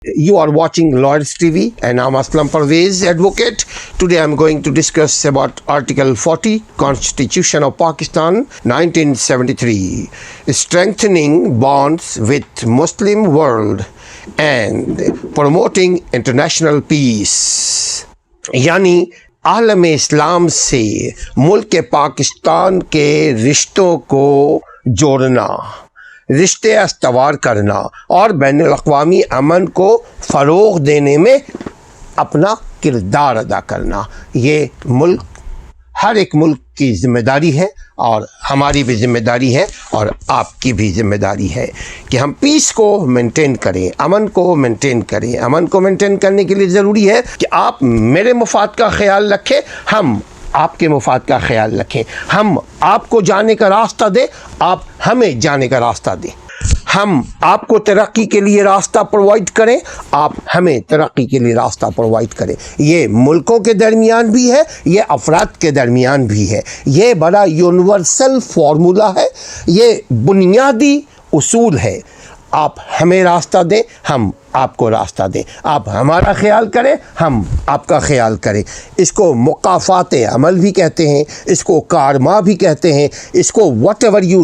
You are watching Lawyers TV and I'm Aslam Pervez, advocate. Today I'm going to discuss about Article 40, Constitution of Pakistan, 1973, strengthening bonds with Muslim world and promoting international peace. یعنی عالم اسلام سے ملک پاکستان کے رشتوں کو جوڑنا، رشتے استوار کرنا اور بین الاقوامی امن کو فروغ دینے میں اپنا کردار ادا کرنا، یہ ملک، ہر ایک ملک کی ذمہ داری ہے اور ہماری بھی ذمہ داری ہے اور آپ کی بھی ذمہ داری ہے کہ ہم پیس کو مینٹین کریں، امن کو مینٹین کریں۔ امن کو مینٹین کرنے کے لیے ضروری ہے کہ آپ میرے مفاد کا خیال رکھیں، ہم آپ کے مفاد کا خیال رکھیں، ہم آپ کو جانے کا راستہ دیں، آپ ہمیں جانے کا راستہ دیں، ہم آپ کو ترقی کے لیے راستہ پرووائڈ کریں، آپ ہمیں ترقی کے لیے راستہ پرووائڈ کریں۔ یہ ملکوں کے درمیان بھی ہے، یہ افراد کے درمیان بھی ہے، یہ بڑا یونیورسل فارمولا ہے، یہ بنیادی اصول ہے۔ آپ ہمیں راستہ دیں، ہم آپ کو راستہ دیں، آپ ہمارا خیال کریں، ہم آپ کا خیال کریں۔ اس کو مقافات عمل بھی کہتے ہیں، اس کو کارما بھی کہتے ہیں، اس کو whatever you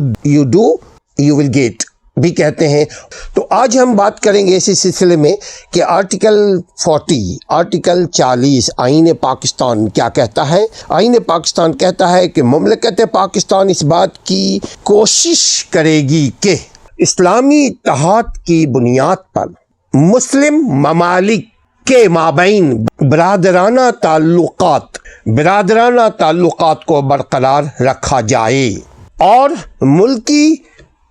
do you will get بھی کہتے ہیں۔ تو آج ہم بات کریں گے اسی سلسلے میں کہ آرٹیکل 40، آرٹیکل 40 آئین پاکستان کیا کہتا ہے۔ آئین پاکستان کہتا ہے کہ مملکت پاکستان اس بات کی کوشش کرے گی کہ اسلامی اتحاد کی بنیاد پر مسلم ممالک کے مابین برادرانہ تعلقات کو برقرار رکھا جائے اور ملکی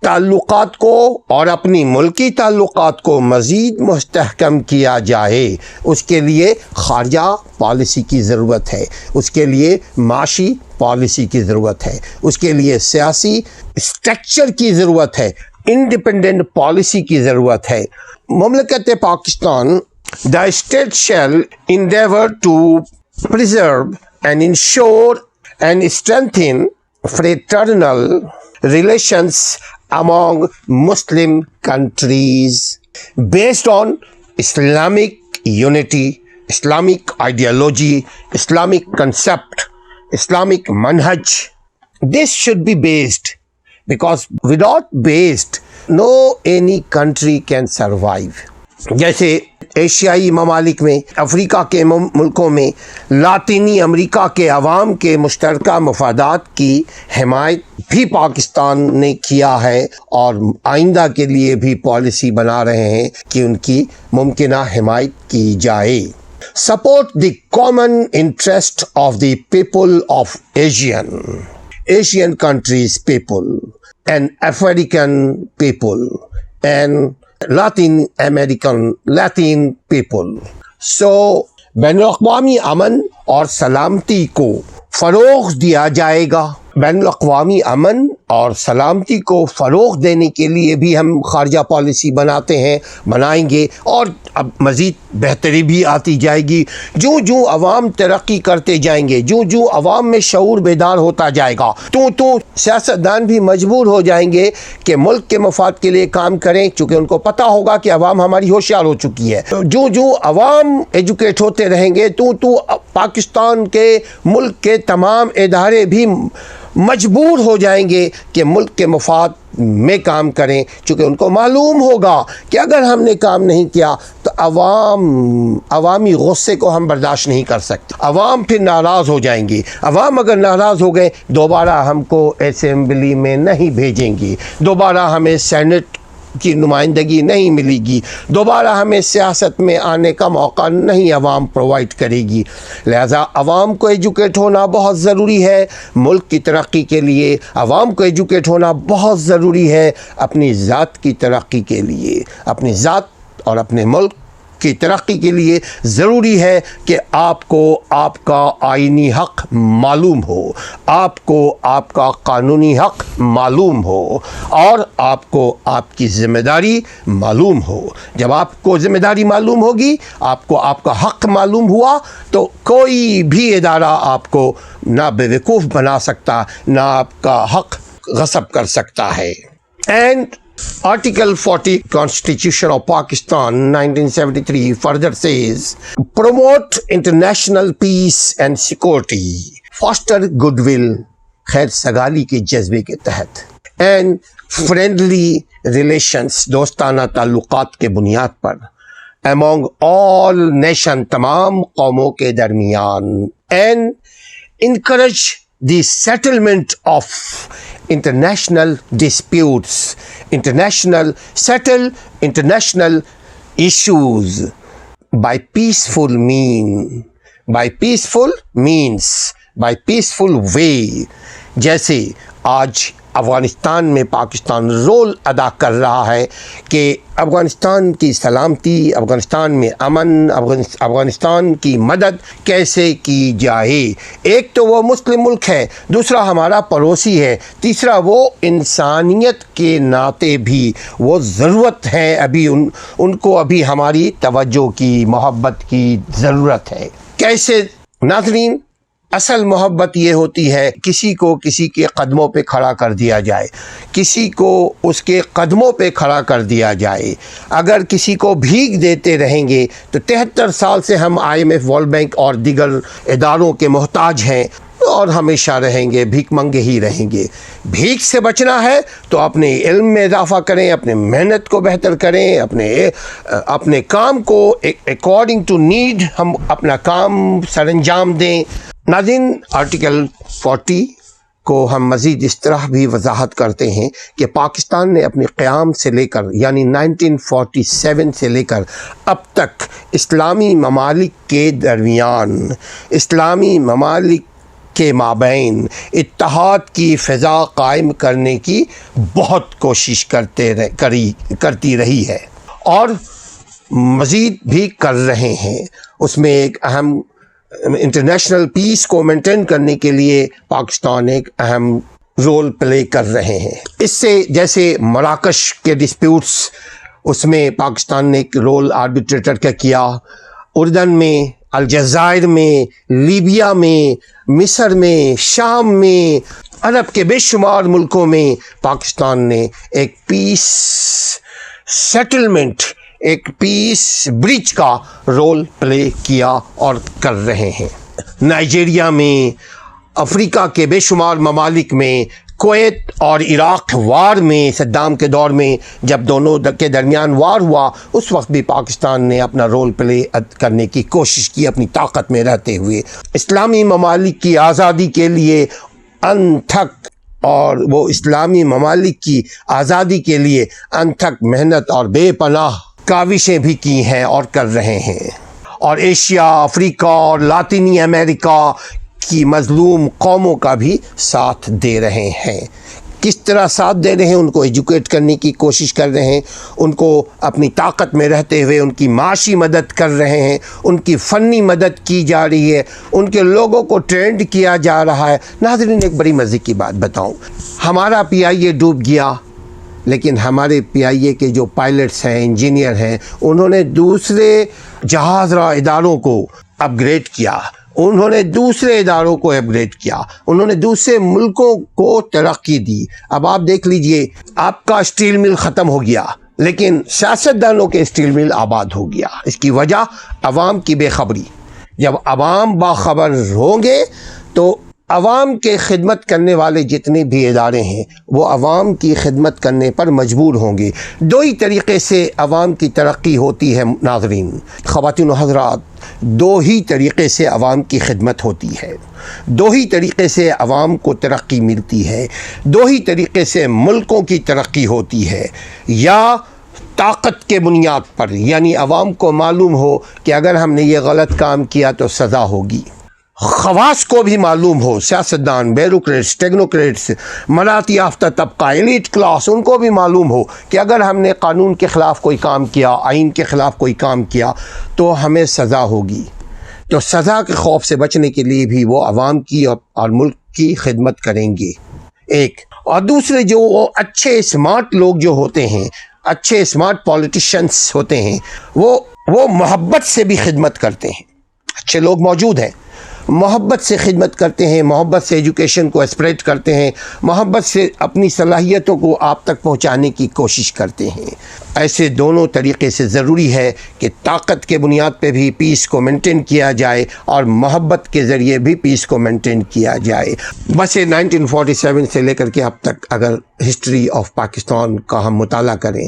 تعلقات کو اور اپنی ملکی تعلقات کو مزید مستحکم کیا جائے۔ اس کے لیے خارجہ پالیسی کی ضرورت ہے، اس کے لیے معاشی پالیسی کی ضرورت ہے، اس کے لیے سیاسی اسٹرکچر کی ضرورت ہے، انڈیپینڈنٹ پالیسی کی ضرورت ہے۔ مملکت Pakistan the state shall endeavor to preserve and ensure and strengthen fraternal relations among Muslim countries based on Islamic unity, Islamic ideology, Islamic concept, Islamic manhaj. This should be based, because without based no any country can survive. جیسے ایشیائی ممالک میں، افریقہ کے ملکوں میں، لاطینی امریکہ کے عوام کے مشترکہ مفادات کی حمایت بھی پاکستان نے کیا ہے اور آئندہ کے لیے بھی پالیسی بنا رہے ہیں کہ ان کی ممکنہ حمایت کی جائے۔ Support the common interest of the people of Asian countries people and African people and Latin people. So بین الاقوامی امن اور سلامتی کو فروغ دیا جائے گا۔ بین الاقوامی امن اور سلامتی کو فروغ دینے کے لیے بھی ہم خارجہ پالیسی بنائیں گے اور اب مزید بہتری بھی آتی جائے گی۔ جو عوام ترقی کرتے جائیں گے، جو عوام میں شعور بیدار ہوتا جائے گا، تو سیاستدان بھی مجبور ہو جائیں گے کہ ملک کے مفاد کے لیے کام کریں، چونکہ ان کو پتہ ہوگا کہ عوام ہماری ہوشیار ہو چکی ہے۔ جو عوام ایجوکیٹ ہوتے رہیں گے، تو پاکستان کے ملک کے تمام ادارے بھی مجبور ہو جائیں گے کہ ملک کے مفاد میں کام کریں، چونکہ ان کو معلوم ہوگا کہ اگر ہم نے کام نہیں کیا تو عوامی غصے کو ہم برداشت نہیں کر سکتے، عوام پھر ناراض ہو جائیں گے۔ عوام اگر ناراض ہو گئے، دوبارہ ہم کو اسمبلی میں نہیں بھیجیں گی، دوبارہ ہمیں سینٹ کی نمائندگی نہیں ملے گی، دوبارہ ہمیں سیاست میں آنے کا موقع نہیں عوام پرووائڈ کرے گی۔ لہذا عوام کو ایجوکیٹ ہونا بہت ضروری ہے، ملک کی ترقی کے لیے عوام کو ایجوکیٹ ہونا بہت ضروری ہے، اپنی ذات کی ترقی کے لیے، اپنی ذات اور اپنے ملک کی ترقی کے لیے ضروری ہے کہ آپ کو آپ کا آئینی حق معلوم ہو، آپ کو آپ کا قانونی حق معلوم ہو اور آپ کو آپ کی ذمہ داری معلوم ہو۔ جب آپ کو ذمہ داری معلوم ہوگی، آپ کو آپ کا حق معلوم ہوا، تو کوئی بھی ادارہ آپ کو نہ بیوقوف بنا سکتا، نہ آپ کا حق غصب کر سکتا ہے۔ And Article 40 Constitution of Pakistan 1973 further says, promote international peace and security, foster goodwill, خیر سگالی کے جذبے کے تحت، and friendly relations، دوستانہ تعلقات کے بنیاد پر among all nation، تمام قوموں کے درمیان، and encourage the settlement of international disputes، settle international issues by peaceful way، جیسے آج افغانستان میں پاکستان رول ادا کر رہا ہے کہ افغانستان کی سلامتی، افغانستان میں امن، افغانستان کی مدد کیسے کی جائے۔ ایک تو وہ مسلم ملک ہے، دوسرا ہمارا پڑوسی ہے، تیسرا وہ انسانیت کے ناطے بھی وہ ضرورت ہے، ابھی ان کو ابھی ہماری توجہ کی، محبت کی ضرورت ہے۔ کیسے ناظرین؟ اصل محبت یہ ہوتی ہے کسی کو کسی کے قدموں پہ کھڑا کر دیا جائے، کسی کو اس کے قدموں پہ کھڑا کر دیا جائے۔ اگر کسی کو بھیک دیتے رہیں گے تو 73 سال سے ہم IMF، ورلڈ بینک اور دیگر اداروں کے محتاج ہیں اور ہمیشہ رہیں گے، بھیک منگے ہی رہیں گے۔ بھیک سے بچنا ہے تو اپنے علم میں اضافہ کریں، اپنے محنت کو بہتر کریں، اپنے کام کو اکارڈنگ ٹو نیڈ ہم اپنا کام سر انجام دیں۔ ناظرین، آرٹیکل 40 کو ہم مزید اس طرح بھی وضاحت کرتے ہیں کہ پاکستان نے اپنے قیام سے لے کر یعنی 1947 سے لے کر اب تک اسلامی ممالک کے درمیان، اسلامی ممالک کے مابین اتحاد کی فضا قائم کرنے کی بہت کوشش کرتی رہی ہے اور مزید بھی کر رہے ہیں۔ اس میں ایک اہم انٹرنیشنل پیس کو مینٹین کرنے کے لیے پاکستان ایک اہم رول پلے کر رہے ہیں۔ اس سے جیسے مراکش کے ڈسپیوٹس، اس میں پاکستان نے ایک رول آربیٹریٹر کا کیا، اردن میں، الجزائر میں، لیبیا میں، مصر میں، شام میں، عرب کے بے شمار ملکوں میں پاکستان نے ایک پیس سیٹلمنٹ، ایک پیس برج کا رول پلے کیا اور کر رہے ہیں۔ نائجیریا میں، افریقہ کے بے شمار ممالک میں، کویت اور عراق وار میں، صدام کے دور میں جب دونوں کے درمیان وار ہوا، اس وقت بھی پاکستان نے اپنا رول پلے کرنے کی کوشش کی اپنی طاقت میں رہتے ہوئے۔ اسلامی ممالک کی آزادی کے لیے انتھک، اور وہ اسلامی ممالک کی آزادی کے لیے انتھک محنت اور بے پناہ کاوشیں بھی کی ہیں اور کر رہے ہیں، اور ایشیا، افریقہ اور لاطینی امریکہ کی مظلوم قوموں کا بھی ساتھ دے رہے ہیں۔ کس طرح ساتھ دے رہے ہیں؟ ان کو ایجوکیٹ کرنے کی کوشش کر رہے ہیں، ان کو اپنی طاقت میں رہتے ہوئے ان کی معاشی مدد کر رہے ہیں، ان کی فنی مدد کی جا رہی ہے، ان کے لوگوں کو ٹرینڈ کیا جا رہا ہے۔ ناظرین، ایک بڑی مزے کی بات بتاؤں، ہمارا PIA ڈوب گیا، لیکن ہمارے PIA کے جو پائلٹس ہیں، انجینئر ہیں، انہوں نے دوسرے جہاز راہ اداروں کو اپ گریڈ کیا، انہوں نے دوسرے اداروں کو اپ گریڈ کیا، انہوں نے دوسرے ملکوں کو ترقی دی۔ اب آپ دیکھ لیجئے، آپ کا اسٹیل مل ختم ہو گیا لیکن سیاستدانوں کے اسٹیل مل آباد ہو گیا۔ اس کی وجہ عوام کی بے خبری۔ جب عوام باخبر ہوں گے تو عوام کے خدمت کرنے والے جتنے بھی ادارے ہیں وہ عوام کی خدمت کرنے پر مجبور ہوں گے۔ دو ہی طریقے سے عوام کی ترقی ہوتی ہے ناظرین، خواتین و حضرات، دو ہی طریقے سے عوام کی خدمت ہوتی ہے، دو ہی طریقے سے عوام کو ترقی ملتی ہے، دو ہی طریقے سے ملکوں کی ترقی ہوتی ہے، یا طاقت کے بنیاد پر، یعنی عوام کو معلوم ہو کہ اگر ہم نے یہ غلط کام کیا تو سزا ہوگی، خواص کو بھی معلوم ہو، سیاستدان، بیوروکریٹس، ٹیکنوکریٹس، مراعات یافتہ طبقہ، ایلیٹ کلاس، ان کو بھی معلوم ہو کہ اگر ہم نے قانون کے خلاف کوئی کام کیا، آئین کے خلاف کوئی کام کیا تو ہمیں سزا ہوگی۔ تو سزا کے خوف سے بچنے کے لیے بھی وہ عوام کی اور ملک کی خدمت کریں گے، ایک۔ اور دوسرے، جو وہ اچھے اسمارٹ لوگ جو ہوتے ہیں، اچھے اسمارٹ پولیٹیشنس ہوتے ہیں، وہ محبت سے بھی خدمت کرتے ہیں۔ اچھے لوگ موجود ہیں، محبت سے خدمت کرتے ہیں، محبت سے ایجوکیشن کو اسپریڈ کرتے ہیں، محبت سے اپنی صلاحیتوں کو آپ تک پہنچانے کی کوشش کرتے ہیں۔ ایسے دونوں طریقے سے ضروری ہے کہ طاقت کے بنیاد پہ بھی پیس کو مینٹین کیا جائے اور محبت کے ذریعے بھی پیس کو مینٹین کیا جائے۔ بس 1947 سے لے کر کے اب تک اگر ہسٹری آف پاکستان کا ہم مطالعہ کریں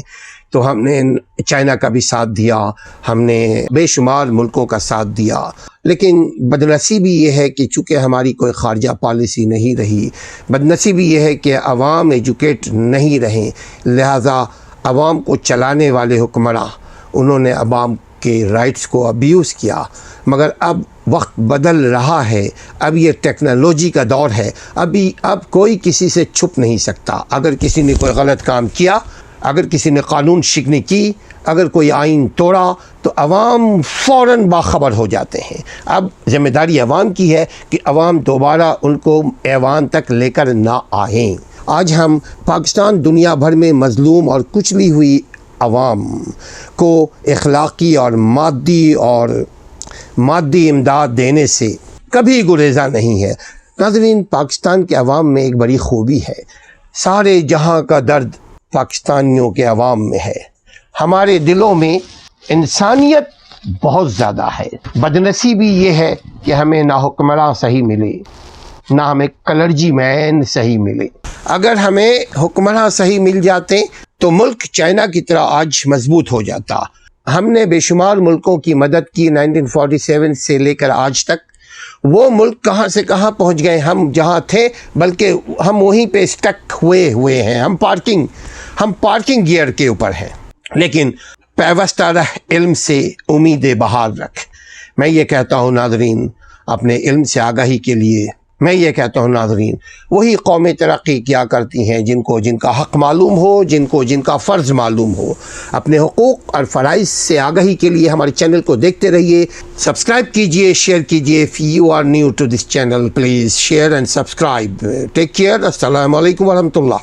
تو ہم نے چائنا کا بھی ساتھ دیا، ہم نے بے شمار ملکوں کا ساتھ دیا، لیکن بدنصیبی یہ ہے کہ چونکہ ہماری کوئی خارجہ پالیسی نہیں رہی، بدنصیبی یہ ہے کہ عوام ایجوکیٹ نہیں رہیں، لہٰذا عوام کو چلانے والے حکمراں انہوں نے عوام کے رائٹس کو ابیوز کیا۔ مگر اب وقت بدل رہا ہے، اب یہ ٹیکنالوجی کا دور ہے، اب کوئی کسی سے چھپ نہیں سکتا۔ اگر کسی نے کوئی غلط کام کیا، اگر کسی نے قانون شکنی کی، اگر کوئی آئین توڑا تو عوام فوراً باخبر ہو جاتے ہیں۔ اب ذمہ داری عوام کی ہے کہ عوام دوبارہ ان کو ایوان تک لے کر نہ آئیں۔ آج ہم پاکستان دنیا بھر میں مظلوم اور کچلی ہوئی عوام کو اخلاقی اور مادی امداد دینے سے کبھی گریزاں نہیں ہے۔ ناظرین، پاکستان کے عوام میں ایک بڑی خوبی ہے، سارے جہاں کا درد پاکستانیوں کے عوام میں ہے۔ ہمارے دلوں میں انسانیت بہت زیادہ ہے۔ بدنصیبی یہ ہے کہ ہمیں نہ حکمراں صحیح ملے، نہ ہمیں کلرجی مین صحیح ملے۔ اگر ہمیں حکمراں صحیح مل جاتے تو ملک چائنا کی طرح آج مضبوط ہو جاتا۔ ہم نے بے شمار ملکوں کی مدد کی 1947 سے لے کر آج تک۔ وہ ملک کہاں سے کہاں پہنچ گئے، ہم جہاں تھے بلکہ ہم وہیں پہ اسٹک ہوئے ہیں، ہم پارکنگ گیئر کے اوپر ہیں۔ لیکن پیوستہ رہ علم سے امید بہار رکھ۔ میں یہ کہتا ہوں ناظرین، اپنے علم سے آگاہی کے لیے میں یہ کہتا ہوں ناظرین، وہی قومیں ترقی کیا کرتی ہیں جن کا حق معلوم ہو، جن کا فرض معلوم ہو۔ اپنے حقوق اور فرائض سے آگاہی کے لیے ہمارے چینل کو دیکھتے رہیے، سبسکرائب کیجئے، شیئر کیجئے۔ If you are new to this channel, please share and subscribe. Take care. السلام علیکم ورحمۃ اللہ۔